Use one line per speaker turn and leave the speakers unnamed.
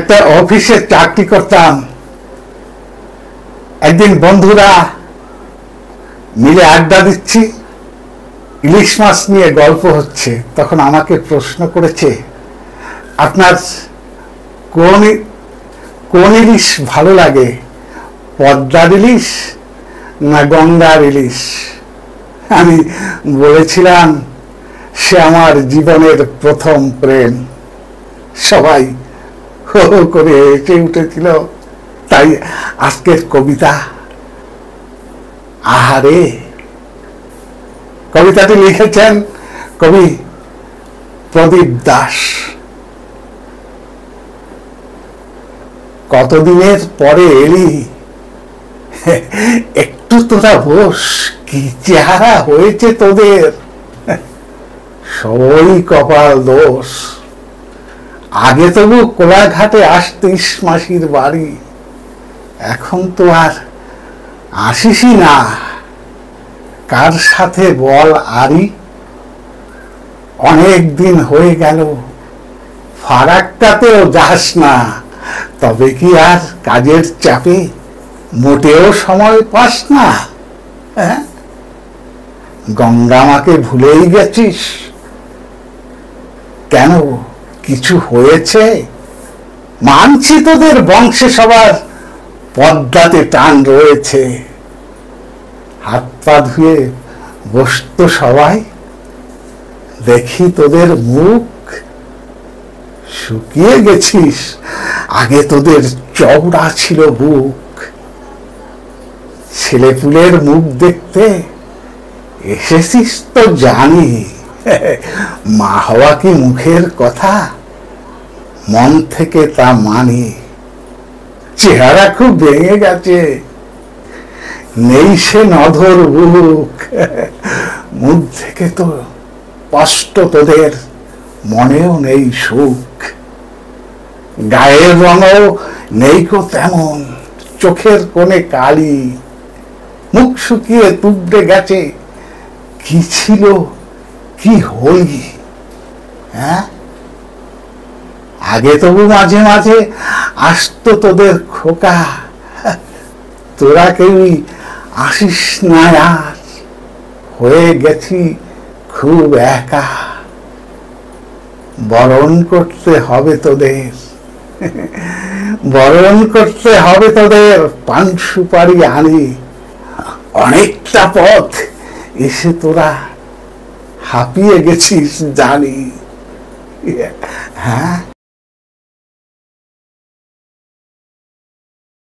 একটা অফিসে চাকরি করতাম। একদিন বন্ধুরা মিলে আড্ডা দিচ্ছি, ইলিশ মাছ নিয়ে গল্প হচ্ছে। তখন আমাকে প্রশ্ন করেছে, আপনার কোন কোন ইলিশ ভালো লাগে, পদ্মার ইলিশ না গঙ্গার ইলিশ? আমি বলেছিলাম, সে আমার জীবনের প্রথম প্রেম। সবাই হো হো করে হেসে উঠেছিল। তাই আজকের কবিতা আহারে। কবিতাটি লিখেছেন কবি প্রদীপ দাস। কতদিনের পরে এলি, একটু তোরা বস, কি চেহারা হয়েছে তোদের, সবই কপাল দোষ। আগে তবু কোলাঘাটে আসতিস মাসির বাড়ি, এখন তো আর আসিসই না। কার সাথে বল আরি, অনেক দিন হয়ে গেল, ফারাক্কাতেও যাস না। তবে কি আর কাজের চাপে মোটেও সময় পাস না? হ্যাঁ, গঙ্গা মাকে ভুলেই গেছিস কেন? কিছু হয়েছে? মানছি তোদের বংশে সবার পদ্মাতে টান রয়েছে। হাত পা ধুয়ে বসতো সবাই, দেখি তোদের মুখ শুকিয়ে গেছিস। আগে তোদের চওড়া ছিল বুক। ছেলেপুলের মুখ দেখতে এসেছিস তো জানি, মা হওয়া কি মুখের কথা, মন থেকে তা মানি। চেহারা খুব ভেঙে গেছে, নেই সে নধর বুক। মুখ থেকে তো কষ্ট তোদের, মনেও নেই সুখ। গায়ের রঙও নেই কো তেমন, চোখের কোণে কালি। মুখ শুকিয়ে তুবড়ে গেছে, কি ছিল কি হলি? হ্যাঁ, আগে তবু মাঝে মাঝে আসতো তোদের খোকা, তোরা কেউই আসিস না আর, হয়ে গেছি খুব একা। বরণ করতে হবে তোদের, বরণ করতে হবে তোদের, পান সুপারি আনি। অনেকটা পথ এসে তোরা হাঁপিয়ে গেছিস জানি। হ্যাঁ।